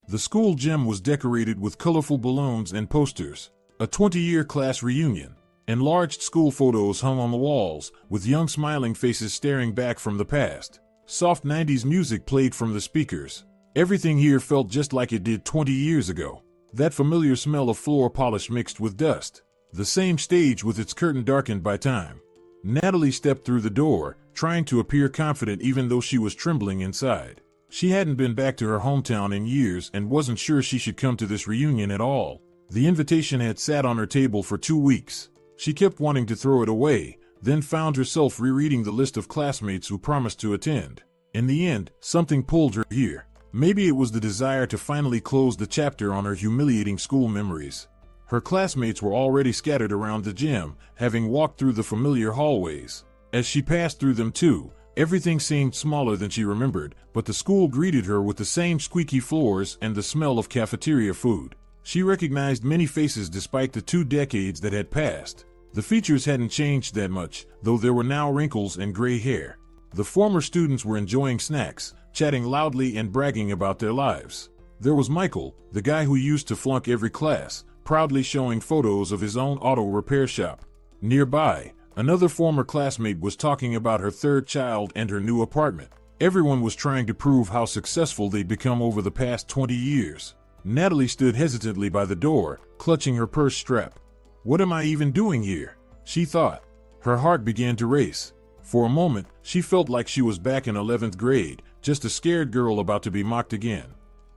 The school gym was decorated with colorful balloons and posters, a 20-year class reunion. Enlarged school photos hung on the walls, with young smiling faces staring back from the past. Soft 90s music played from the speakers. Everything here felt just like it did 20 years ago. That familiar smell of floor polish mixed with dust. The same stage with its curtain darkened by time. Natalie stepped through the door, trying to appear confident even though she was trembling inside. She hadn't been back to her hometown in years and wasn't sure she should come to this reunion at all. The invitation had sat on her table for 2 weeks. She kept wanting to throw it away, then found herself rereading the list of classmates who promised to attend. In the end, something pulled her here. Maybe it was the desire to finally close the chapter on her humiliating school memories. Her classmates were already scattered around the gym, having walked through the familiar hallways. As she passed through them too, everything seemed smaller than she remembered, but the school greeted her with the same squeaky floors and the smell of cafeteria food. She recognized many faces despite the 2 decades that had passed. The features hadn't changed that much, though there were now wrinkles and gray hair. The former students were enjoying snacks, chatting loudly and bragging about their lives. There was Michael, the guy who used to flunk every class, proudly showing photos of his own auto repair shop. Nearby, another former classmate was talking about her 3rd child and her new apartment. Everyone was trying to prove how successful they'd become over the past 20 years. Natalie stood hesitantly by the door, clutching her purse strap. What am I even doing here? She thought. Her heart began to race. For a moment, she felt like she was back in 11th grade, just a scared girl about to be mocked again.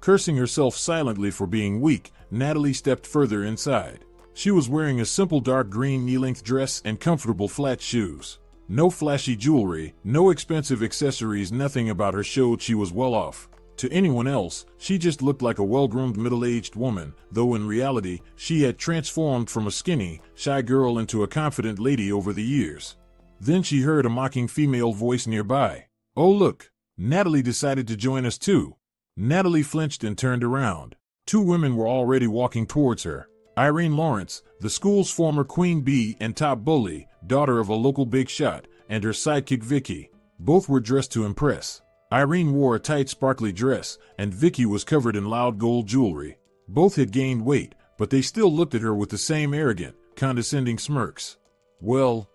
Cursing herself silently for being weak, Natalie stepped further inside. She was wearing a simple dark green knee-length dress and comfortable flat shoes. No flashy jewelry, no expensive accessories, nothing about her showed she was well off. To anyone else, she just looked like a well-groomed middle-aged woman, though in reality, she had transformed from a skinny, shy girl into a confident lady over the years. Then she heard a mocking female voice nearby. Oh look! Natalie decided to join us too. Natalie flinched and turned around. 2 women were already walking towards her. Irene Lawrence, the school's former queen bee and top bully, daughter of a local big shot, and her sidekick Vicky. Both were dressed to impress. Irene wore a tight sparkly dress, and Vicky was covered in loud gold jewelry. Both had gained weight, but they still looked at her with the same arrogant, condescending smirks. Well,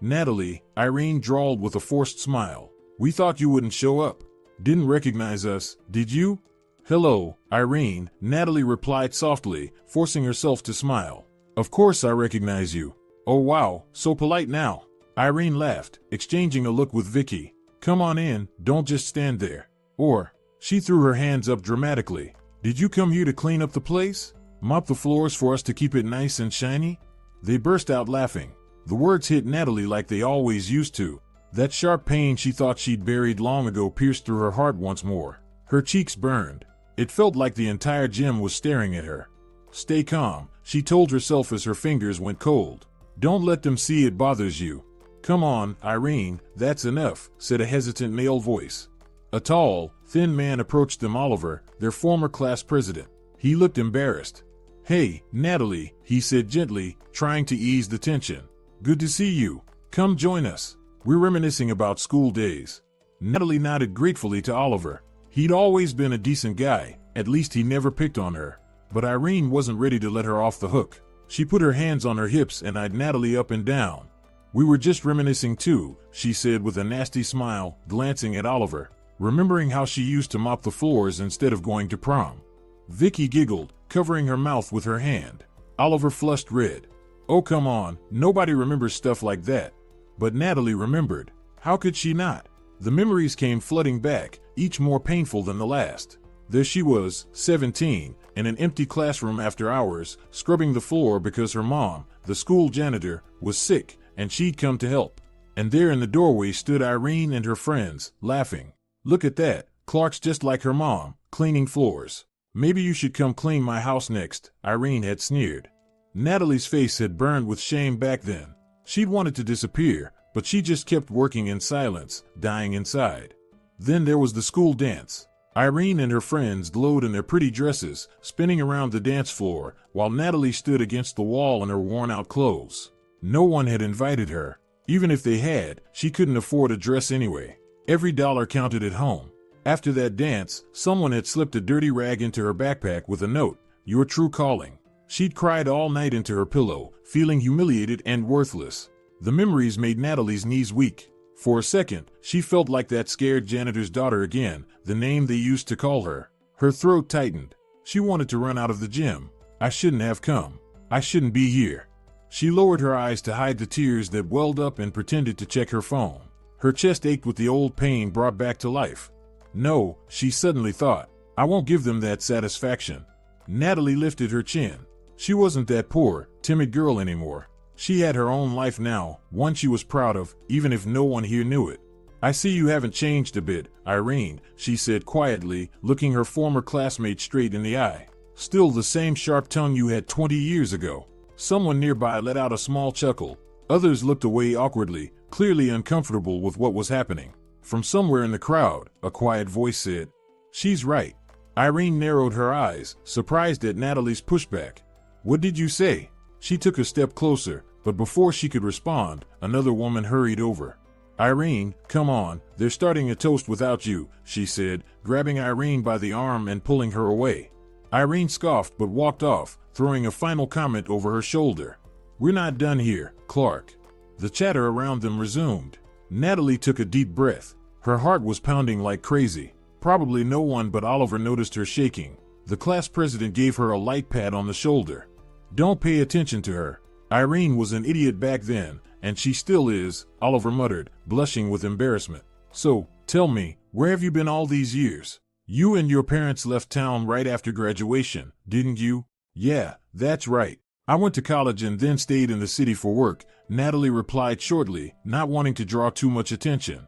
Natalie, Irene drawled with a forced smile. We thought you wouldn't show up. Didn't recognize us, did you? Hello, Irene, Natalie replied softly, forcing herself to smile. Of course I recognize you. Oh wow, so polite now. Irene laughed, exchanging a look with Vicky. Come on in, don't just stand there. Or, she threw her hands up dramatically. Did you come here to clean up the place? Mop the floors for us to keep it nice and shiny? They burst out laughing. The words hit Natalie like they always used to. That sharp pain she thought she'd buried long ago pierced through her heart once more. Her cheeks burned. It felt like the entire gym was staring at her. Stay calm, she told herself as her fingers went cold. Don't let them see it bothers you. Come on, Irene, that's enough, said a hesitant male voice. A tall, thin man approached them. Oliver, their former class president. He looked embarrassed. Hey, Natalie, he said gently, trying to ease the tension. Good to see you. Come join us. We're reminiscing about school days. Natalie nodded gratefully to Oliver. He'd always been a decent guy, at least he never picked on her. But Irene wasn't ready to let her off the hook. She put her hands on her hips and eyed Natalie up and down. We were just reminiscing too, she said with a nasty smile, glancing at Oliver, remembering how she used to mop the floors instead of going to prom. Vicky giggled, covering her mouth with her hand. Oliver flushed red. Oh come on, nobody remembers stuff like that. But Natalie remembered. How could she not? The memories came flooding back, each more painful than the last. There she was, 17, in an empty classroom after hours, scrubbing the floor because her mom, the school janitor, was sick, and she'd come to help. And there in the doorway stood Irene and her friends, laughing. Look at that, Clark's just like her mom, cleaning floors. Maybe you should come clean my house next, Irene had sneered. Natalie's face had burned with shame back then. She'd wanted to disappear, but she just kept working in silence, dying inside. Then there was the school dance. Irene and her friends glowed in their pretty dresses, spinning around the dance floor, while Natalie stood against the wall in her worn-out clothes. No one had invited her. Even if they had, she couldn't afford a dress anyway. Every dollar counted at home. After that dance, someone had slipped a dirty rag into her backpack with a note, "Your true calling." She'd cried all night into her pillow, feeling humiliated and worthless. The memories made Natalie's knees weak. For a second, she felt like that scared janitor's daughter again, the name they used to call her. Her throat tightened. She wanted to run out of the gym. "I shouldn't have come. I shouldn't be here." She lowered her eyes to hide the tears that welled up and pretended to check her phone. Her chest ached with the old pain brought back to life. No, she suddenly thought, I won't give them that satisfaction. Natalie lifted her chin. She wasn't that poor, timid girl anymore. She had her own life now, one she was proud of, even if no one here knew it. "I see you haven't changed a bit, Irene," she said quietly, looking her former classmate straight in the eye. "Still the same sharp tongue you had 20 years ago." Someone nearby let out a small chuckle. Others looked away awkwardly, clearly uncomfortable with what was happening. From somewhere in the crowd, a quiet voice said, "She's right." Irene narrowed her eyes, surprised at Natalie's pushback. "What did you say?" She took a step closer, but before she could respond, another woman hurried over. "Irene, come on, they're starting a toast without you," she said, grabbing Irene by the arm and pulling her away. Irene scoffed but walked off, throwing a final comment over her shoulder. "We're not done here, Clark." The chatter around them resumed. Natalie took a deep breath. Her heart was pounding like crazy. Probably no one but Oliver noticed her shaking. The class president gave her a light pat on the shoulder. "Don't pay attention to her. Irene was an idiot back then, and she still is," Oliver muttered, blushing with embarrassment. "So, tell me, where have you been all these years? You and your parents left town right after graduation, didn't you?" "Yeah, that's right. I went to college and then stayed in the city for work," Natalie replied shortly, not wanting to draw too much attention.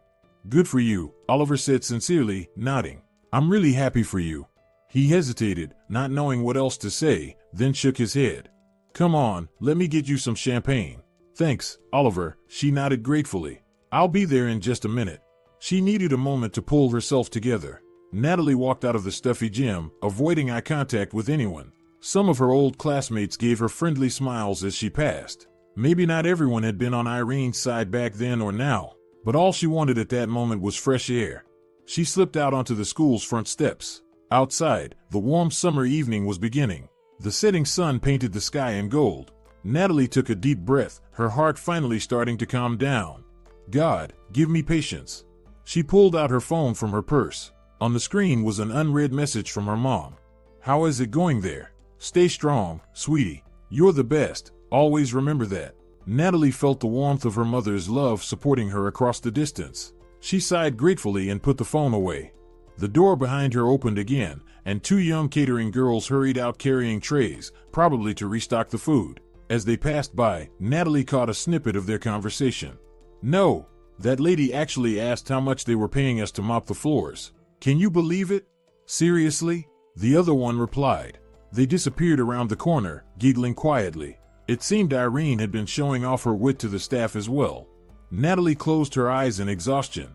"Good for you," Oliver said sincerely, nodding. "I'm really happy for you." He hesitated, not knowing what else to say, then shook his head. "Come on, let me get you some champagne." "Thanks, Oliver," she nodded gratefully. "I'll be there in just a minute." She needed a moment to pull herself together. Natalie walked out of the stuffy gym, avoiding eye contact with anyone. Some of her old classmates gave her friendly smiles as she passed. Maybe not everyone had been on Irene's side back then or now, but all she wanted at that moment was fresh air. She slipped out onto the school's front steps. Outside, the warm summer evening was beginning. The setting sun painted the sky in gold. Natalie took a deep breath, her heart finally starting to calm down. "God, give me patience." She pulled out her phone from her purse. On the screen was an unread message from her mom. "How is it going there? Stay strong, sweetie. You're the best. Always remember that." Natalie felt the warmth of her mother's love supporting her across the distance. She sighed gratefully and put the phone away. The door behind her opened again, and two young catering girls hurried out carrying trays, probably to restock the food. As they passed by, Natalie caught a snippet of their conversation. "No, that lady actually asked how much they were paying us to mop the floors. Can you believe it?" "Seriously?" the other one replied. They disappeared around the corner, giggling quietly. It seemed Irene had been showing off her wit to the staff as well. Natalie closed her eyes in exhaustion.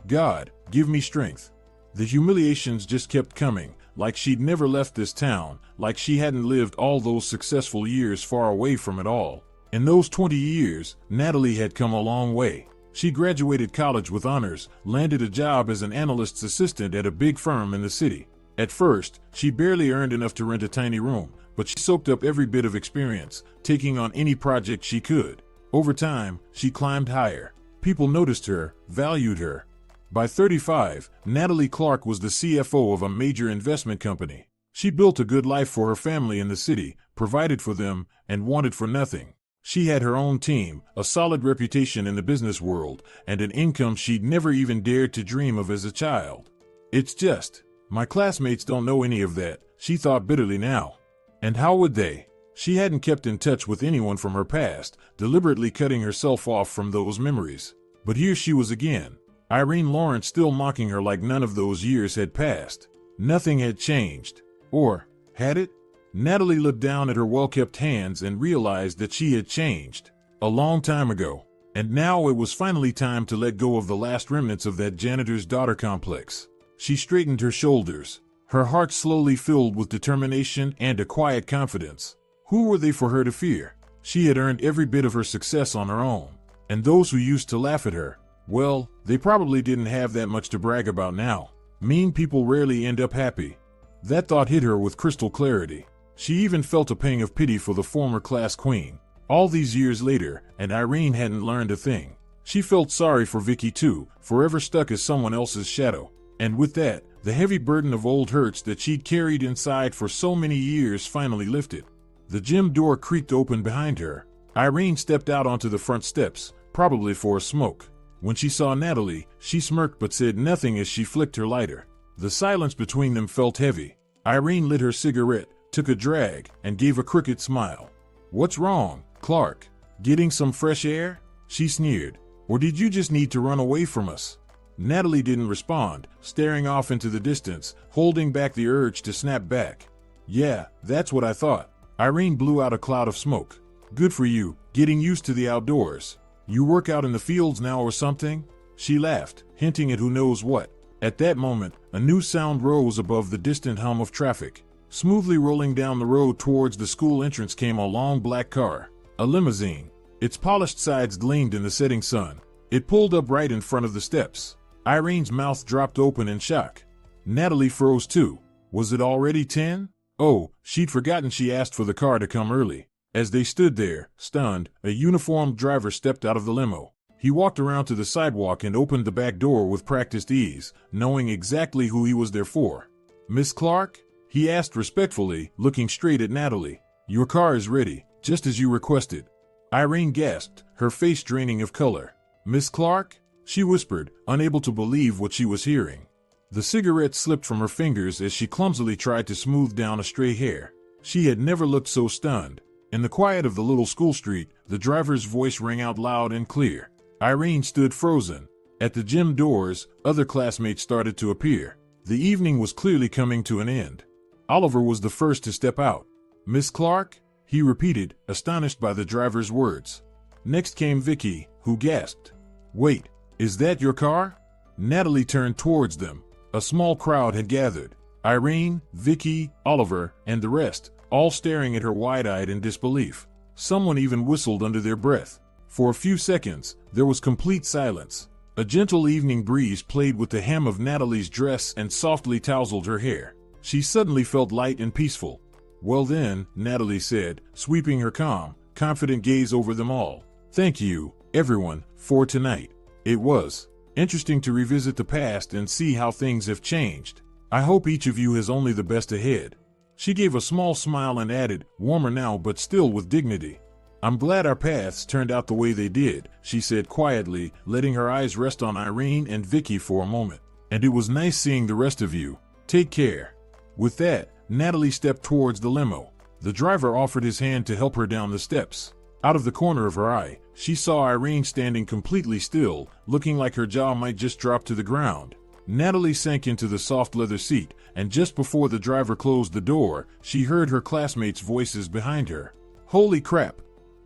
"God, give me strength." The humiliations just kept coming, like she'd never left this town, like she hadn't lived all those successful years far away from it all. In those 20 years, Natalie had come a long way. She graduated college with honors, landed a job as an analyst's assistant at a big firm in the city. At first, she barely earned enough to rent a tiny room, but she soaked up every bit of experience, taking on any project she could. Over time, she climbed higher. People noticed her, valued her. By 35, Natalie Clark was the CFO of a major investment company. She built a good life for her family in the city, provided for them, and wanted for nothing. She had her own team, a solid reputation in the business world, and an income she'd never even dared to dream of as a child. "It's just, my classmates don't know any of that," she thought bitterly now. And how would they? She hadn't kept in touch with anyone from her past, deliberately cutting herself off from those memories. But here she was again. Irene Lawrence still mocking her like none of those years had passed. Nothing had changed. Or, had it? Natalie looked down at her well-kept hands and realized that she had changed. A long time ago. And now it was finally time to let go of the last remnants of that janitor's daughter complex. She straightened her shoulders. Her heart slowly filled with determination and a quiet confidence. Who were they for her to fear? She had earned every bit of her success on her own. And those who used to laugh at her, well, they probably didn't have that much to brag about now. Mean people rarely end up happy. That thought hit her with crystal clarity. She even felt a pang of pity for the former class queen. All these years later, and Irene hadn't learned a thing. She felt sorry for Vicky too, forever stuck as someone else's shadow. And with that, the heavy burden of old hurts that she'd carried inside for so many years finally lifted. The gym door creaked open behind her. Irene stepped out onto the front steps, probably for a smoke. When she saw Natalie, she smirked but said nothing as she flicked her lighter. The silence between them felt heavy. Irene lit her cigarette, took a drag, and gave a crooked smile. "What's wrong, Clark? Getting some fresh air?" she sneered. "Or did you just need to run away from us?" Natalie didn't respond, staring off into the distance, holding back the urge to snap back. "Yeah, that's what I thought." Irene blew out a cloud of smoke. "Good for you, getting used to the outdoors. You work out in the fields now or something?" She laughed, hinting at who knows what. At that moment, a new sound rose above the distant hum of traffic. Smoothly rolling down the road towards the school entrance came a long black car, a limousine. Its polished sides gleamed in the setting sun. It pulled up right in front of the steps. Irene's mouth dropped open in shock. Natalie froze too. Was it already 10? Oh, she'd forgotten she asked for the car to come early. As they stood there, stunned, a uniformed driver stepped out of the limo. He walked around to the sidewalk and opened the back door with practiced ease, knowing exactly who he was there for. "Miss Clark?" he asked respectfully, looking straight at Natalie. "Your car is ready, just as you requested." Irene gasped, her face draining of color. "Miss Clark?" she whispered, unable to believe what she was hearing. The cigarette slipped from her fingers as she clumsily tried to smooth down a stray hair. She had never looked so stunned. In the quiet of the little school street, the driver's voice rang out loud and clear. Irene stood frozen. At the gym doors, other classmates started to appear. The evening was clearly coming to an end. Oliver was the first to step out. "Miss Clark?" he repeated, astonished by the driver's words. Next came Vicky, who gasped. "Wait, is that your car?" Natalie turned towards them. A small crowd had gathered. Irene, Vicky, Oliver, and the rest, all staring at her wide-eyed in disbelief. Someone even whistled under their breath. For a few seconds, there was complete silence. A gentle evening breeze played with the hem of Natalie's dress and softly tousled her hair. She suddenly felt light and peaceful. "Well then," Natalie said, sweeping her calm, confident gaze over them all. "Thank you, everyone, for tonight. It was interesting to revisit the past and see how things have changed. I hope each of you has only the best ahead." She gave a small smile and added, warmer now but still with dignity, "I'm glad our paths turned out the way they did," she said quietly, letting her eyes rest on Irene and Vicky for a moment. "And it was nice seeing the rest of you. Take care." With that, Natalie stepped towards the limo. The driver offered his hand to help her down the steps. Out of the corner of her eye, she saw Irene standing completely still, looking like her jaw might just drop to the ground. Natalie sank into the soft leather seat, and just before the driver closed the door, she heard her classmates' voices behind her. "Holy crap!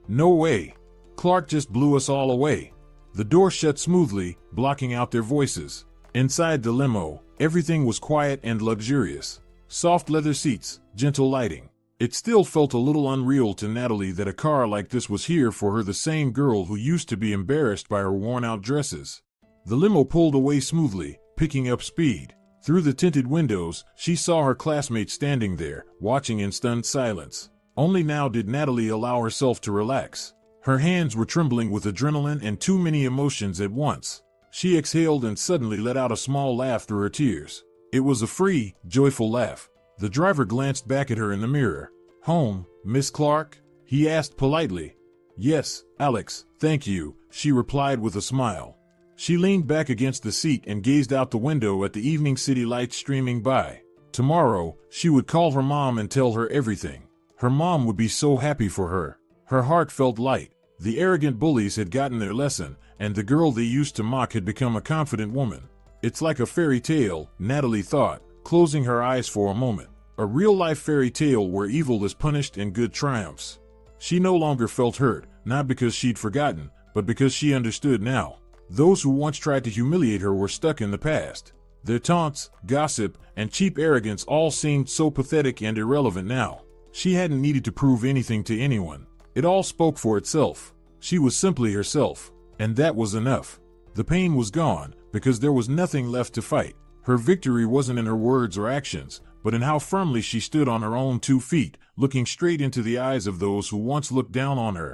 No way! Clark just blew us all away." The door shut smoothly, blocking out their voices. Inside the limo, everything was quiet and luxurious. Soft leather seats, gentle lighting. It still felt a little unreal to Natalie that a car like this was here for her, the same girl who used to be embarrassed by her worn-out dresses. The limo pulled away smoothly, picking up speed. Through the tinted windows, she saw her classmates standing there, watching in stunned silence. Only now did Natalie allow herself to relax. Her hands were trembling with adrenaline and too many emotions at once. She exhaled and suddenly let out a small laugh through her tears. It was a free, joyful laugh. The driver glanced back at her in the mirror. "Home, Miss Clark?" he asked politely. "Yes, Alex, thank you," she replied with a smile. She leaned back against the seat and gazed out the window at the evening city lights streaming by. Tomorrow, she would call her mom and tell her everything. Her mom would be so happy for her. Her heart felt light. The arrogant bullies had gotten their lesson, and the girl they used to mock had become a confident woman. It's like a fairy tale, Natalie thought, closing her eyes for a moment. A real-life fairy tale where evil is punished and good triumphs. She no longer felt hurt, not because she'd forgotten, but because she understood now. Those who once tried to humiliate her were stuck in the past. Their taunts, gossip, and cheap arrogance all seemed so pathetic and irrelevant now. She hadn't needed to prove anything to anyone. It all spoke for itself. She was simply herself, and that was enough. The pain was gone, because there was nothing left to fight. Her victory wasn't in her words or actions, but in how firmly she stood on her own 2 feet, looking straight into the eyes of those who once looked down on her.